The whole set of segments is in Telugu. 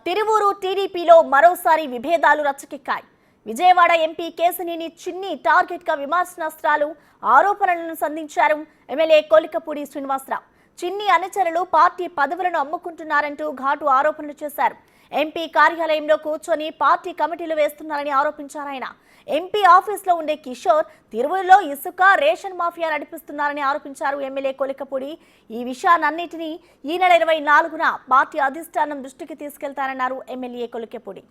తిరువూరు టీడీపీలో మరోసారి విభేదాలు రచ్చకెక్కాయి. విజయవాడ ఎంపీ కేశినేని చిన్ని టార్గెట్ గా విమర్శనాస్త్రాలు ఆరోపణలను సంధించారు ఎమ్మెల్యే కొలికపూడి శ్రీనివాసరావు. చిన్ని అనుచరులు పార్టీ పదవులను అమ్ముకుంటున్నారంటూ ఘాటు ఆరోపణలు చేశారు. ఎంపీ కార్యాలయంలో కూర్చొని పార్టీ కమిటీలు వేస్తున్నారని ఆరోపించారు ఆయన. ఎంపీ ఆఫీసులో ఉండే కిషోర్ తిరువురులో ఇసుక రేషన్ మాఫియా నడిపిస్తున్నారని ఆరోపించారు ఎమ్మెల్యే కొలికపూడి. ఈ విషయాన్నింటినీ ఈ నెల 24న పార్టీ అధిష్టానం దృష్టికి తీసుకెళ్తారన్నారు ఎమ్మెల్యే కొలికపూడి.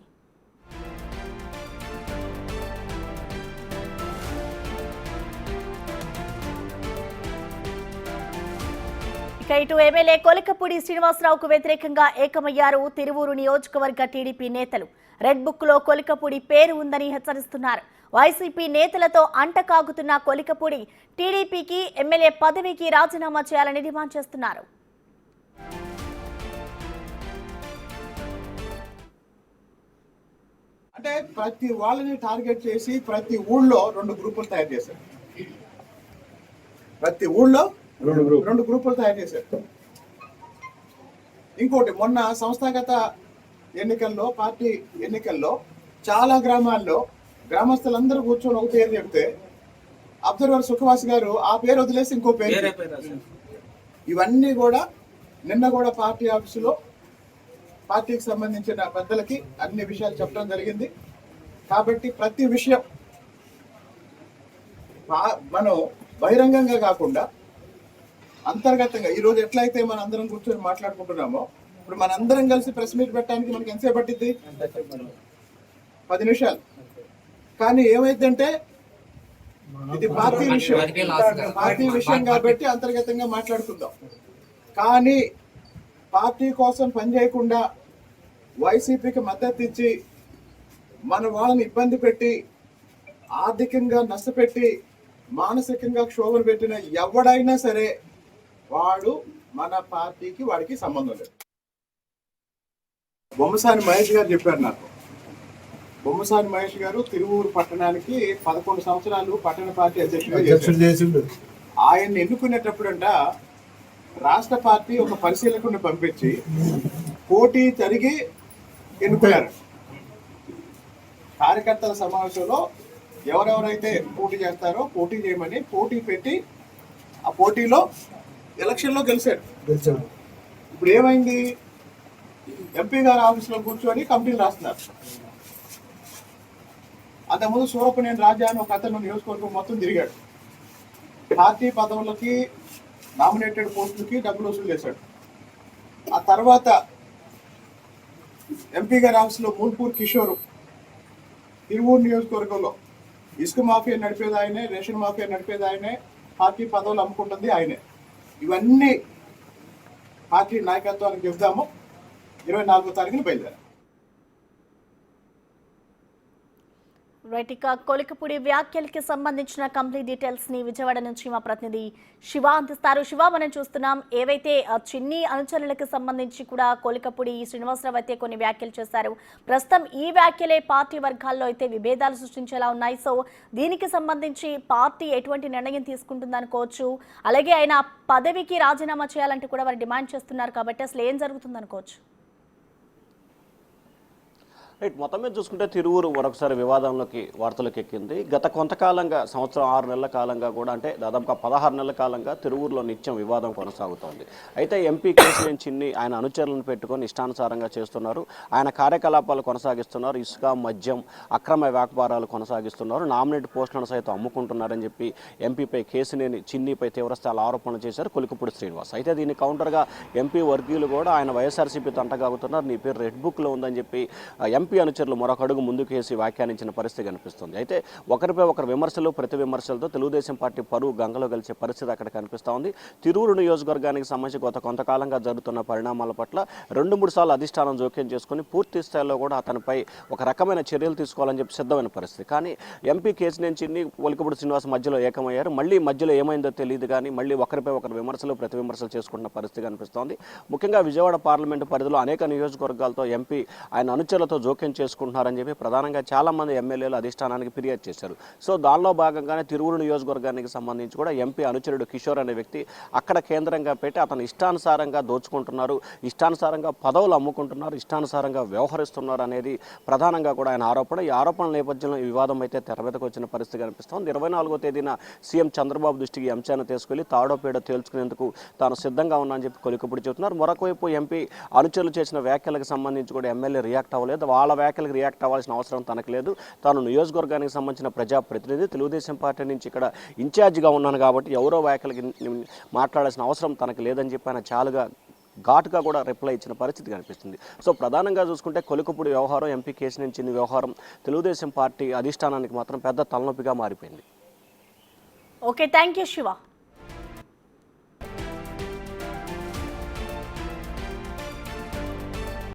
ఇటు ఎమ్మెల్యే కొలికపూడి శ్రీనివాసరావుకు వ్యతిరేకంగా ఏకమయ్యారు తిరువూరు నియోజకవర్గ టీడీపీ నేతలు. రెడ్ బుక్ లో కొలికపూడి పేరు ఉందని హెచ్చరిస్తున్నారు. వైసీపీ నేతలతో అంటకాగుతున్న కొలికపూడి టీడీపీకి ఎమ్మెల్యే పదవికి రాజీనామా చేయాలని డిమాండ్ చేస్తున్నారు. అంటే ప్రతి వాళ్ళని టార్గెట్ చేసి ప్రతి ఊళ్ళో రెండు గ్రూపులు తయారు చేశారు. ప్రతి ఊళ్ళో రెండు గ్రూపులు తయారు చేశారు. ఇంకోటి మొన్న సంస్థాగత ఎన్నికల్లో పార్టీ ఎన్నికల్లో చాలా గ్రామాల్లో గ్రామస్తులందరూ కూర్చొని ఒక పేరు చెప్తే అబ్జర్వర్ సుఖవాస్ గారు ఆ పేరు వదిలేసి ఇంకో పేరు. ఇవన్నీ కూడా నిన్న కూడా పార్టీ ఆఫీసులో పార్టీకి సంబంధించిన పెద్దలకి అన్ని విషయాలు చెప్పడం జరిగింది. కాబట్టి ప్రతి విషయం మనం బహిరంగంగా కాకుండా అంతర్గతంగా ఈరోజు ఎట్లయితే మన అందరం కూర్చొని మాట్లాడుకుంటున్నామో ఇప్పుడు మనందరం కలిసి ప్రెస్ మీట్ పెట్టడానికి మనకి ఎంతసేపు పట్టింది? 10 నిమిషాలు. కానీ ఏమైందంటే ఇది పార్టీ విషయం కాబట్టి అంతర్గతంగా మాట్లాడుకుందాం. కానీ పార్టీ కోసం పనిచేయకుండా వైసీపీకి మద్దతు ఇచ్చి మన వాళ్ళని ఇబ్బంది పెట్టి ఆర్థికంగా నష్టపెట్టి మానసికంగా క్షోభను పెట్టిన ఎవడైనా సరే వాడు మన పార్టీకి వాడికి సంబంధం లేదు. బొమ్మసాని మహేష్ గారు చెప్పారు నాకు. బొమ్మసాని మహేష్ గారు తిరువూరు పట్టణానికి 11 సంవత్సరాలు పట్టణ పార్టీ అధ్యక్షుడు. ఆయన్ని ఎన్నుకునేటప్పుడంట రాష్ట్ర పార్టీ ఒక పరిశీలకుని పంపించి పోటీ జరిగి ఎన్నుకున్నారు. కార్యకర్తల సమావేశంలో ఎవరెవరైతే పోటీ చేస్తారో పోటీ చేయమని పోటీ పెట్టి ఆ పోటీలో ఎలక్షన్లో గెలిచాడు. ఇప్పుడు ఏమైంది? ఎంపీ గారి ఆఫీసులో కూర్చొని కమిటీలు రాస్తున్నారు. అంతకుముందు సూరపనేని రాజా అని ఒక అతను నియోజకవర్గం మొత్తం తిరిగాడు. పార్టీ పదవులకి నామినేటెడ్ పోస్టులకి డబ్బులు వసూలు చేశాడు. ఆ తర్వాత ఎంపీ గారి ఆఫీసులో మూల్పూర్ కిషోర్ తిరువూరు నియోజకవర్గంలో ఇసుక మాఫియా నడిపేది ఆయనే, రేషన్ మాఫియా నడిపేది ఆయనే, పార్టీ పదవులు అమ్ముకుంటుంది ఆయనే. ఇవన్నీ పార్టీ నాయకత్వానికి చెప్దాము. 24వ తారీఖున బయలుదేరారు. ఇక కొలికపూడి వ్యాఖ్యలకి సంబంధించిన కంప్లీట్ డీటెయిల్స్ ని విజయవాడ నుంచి మా ప్రతినిధి శివ అందిస్తారు. శివ, మనం చూస్తున్నాం ఏవైతే చిన్ని అనుచరులకు సంబంధించి కూడా కొలికపూడి శ్రీనివాసరావు అయితే కొన్ని వ్యాఖ్యలు చేశారు. ప్రస్తుతం ఈ వ్యాఖ్యలే పార్టీ వర్గాల్లో అయితే విభేదాలు సృష్టించేలా ఉన్నాయి. సో దీనికి సంబంధించి పార్టీ ఎటువంటి నిర్ణయం తీసుకుంటుందనుకోవచ్చు? అలాగే ఆయన పదవికి రాజీనామా చేయాలంటే కూడా వారు డిమాండ్ చేస్తున్నారు. కాబట్టి అసలు ఏం జరుగుతుందనుకోవచ్చు? రైట్, మొత్తం మీద చూసుకుంటే తిరువూరు మరొకసారి వివాదంలోకి వార్తలకు ఎక్కింది. గత కొంతకాలంగా సంవత్సరం 6 నెలల కాలంగా కూడా అంటే దాదాపుగా 16 నెలల కాలంగా తిరువూరులో నిత్యం వివాదం కొనసాగుతోంది. అయితే ఎంపీ కేశినేని చిన్ని ఆయన అనుచరులను పెట్టుకొని ఇష్టానుసారంగా చేస్తున్నారు. ఆయన కార్యకలాపాలు కొనసాగిస్తున్నారు. ఇసుక, మద్యం, అక్రమ వ్యాపారాలు కొనసాగిస్తున్నారు. నామినేట్ పోస్టులను సైతం అమ్ముకుంటున్నారని చెప్పి ఎంపీపై కేశినేని చిన్నిపై తీవ్రస్థాయిలో ఆరోపణలు చేశారు కొలికపూడి శ్రీనివాస్. అయితే దీని కౌంటర్గా ఎంపీ వర్గీయులు కూడా ఆయన వైఎస్ఆర్సీపీతో అంటగాగుతున్నారు. నీ పేరు రెడ్ బుక్లో ఉందని చెప్పి ఎంపీ అనుచరులు మరొక అడుగు ముందుకు వేసి వ్యాఖ్యానించిన పరిస్థితి కనిపిస్తుంది. అయితే ఒకరిపై ఒకరు విమర్శలు ప్రతి విమర్శలతో తెలుగుదేశం పార్టీ పరువు గంగలో కలిసే పరిస్థితి అక్కడ కనిపిస్తూ ఉంది. తిరువూరు నియోజకవర్గానికి సంబంధించి కొంతకాలంగా జరుగుతున్న పరిణామాల పట్ల 2-3 సార్లు అధిష్టానం జోక్యం చేసుకుని పూర్తి స్థాయిలో కూడా అతనిపై ఒక రకమైన చర్యలు తీసుకోవాలని చెప్పి సిద్ధమైన పరిస్థితి. కానీ ఎంపీ కేశినేని చిన్ని కొలికపూడి శ్రీనివాస్ మధ్యలో ఏకమయ్యారు. మళ్ళీ మధ్యలో ఏమైందో తెలియదు కానీ మళ్ళీ ఒకరిపై ఒకరు విమర్శలు ప్రతి విమర్శలు చేసుకుంటున్న పరిస్థితి కనిపిస్తోంది. ముఖ్యంగా విజయవాడ పార్లమెంటు పరిధిలో అనేక నియోజకవర్గాలతో ఎంపీ ఆయన అనుచరులతో జోక్యం జోక్యం చేసుకుంటున్నారని చెప్పి ప్రధానంగా చాలామంది ఎమ్మెల్యేలు అధిష్టానానికి ఫిర్యాదు చేశారు. సో దానిలో భాగంగానే తిరువురు నియోజకవర్గానికి సంబంధించి కూడా ఎంపీ అనుచరుడు కిషోర్ అనే వ్యక్తి అక్కడ కేంద్రంగా పెట్టి అతను ఇష్టానుసారంగా దోచుకుంటున్నారు, ఇష్టానుసారంగా పదవులు అమ్ముకుంటున్నారు, ఇష్టానుసారంగా వ్యవహరిస్తున్నారు అనేది ప్రధానంగా కూడా ఆయన ఆరోపణ. ఈ ఆరోపణల నేపథ్యంలో ఈ వివాదం అయితే తెర మీదకు వచ్చిన పరిస్థితి కనిపిస్తోంది. 24వ తేదీన సీఎం చంద్రబాబు దృష్టికి ఈ అంశాన్ని తీసుకెళ్లి తాడోపేడో తేల్చుకునేందుకు తాను సిద్ధంగా ఉన్నా అని చెప్పి కొలికపుడి చెబుతున్నారు. మరొకవైపు ఎంపీ అనుచరులు చేసిన వ్యాఖ్యలకు సంబంధించి కూడా ఎమ్మెల్యే రియాక్ట్ అవ్వలేదు. వాళ్ళ వ్యాఖ్యలకు రియాక్ట్ అవ్వాల్సిన అవసరం తనకు లేదు. తాను నియోజకవర్గానికి సంబంధించిన ప్రజాప్రతినిధి, తెలుగుదేశం పార్టీ నుంచి ఇక్కడ ఇన్ఛార్జిగా ఉన్నాను కాబట్టి ఎవరో వ్యాఖ్యలకి మాట్లాడాల్సిన అవసరం తనకు లేదని చెప్పి ఆయన చాలుగా ఘాటుగా కూడా రిప్లై ఇచ్చిన పరిస్థితి కనిపిస్తుంది. సో ప్రధానంగా చూసుకుంటే కొలికపుడి వ్యవహారం, ఎంపీ కేసు నుంచి వ్యవహారం తెలుగుదేశం పార్టీ అధిష్టానానికి మాత్రం పెద్ద తలనొప్పిగా మారిపోయింది. Okay, thank you Shiva.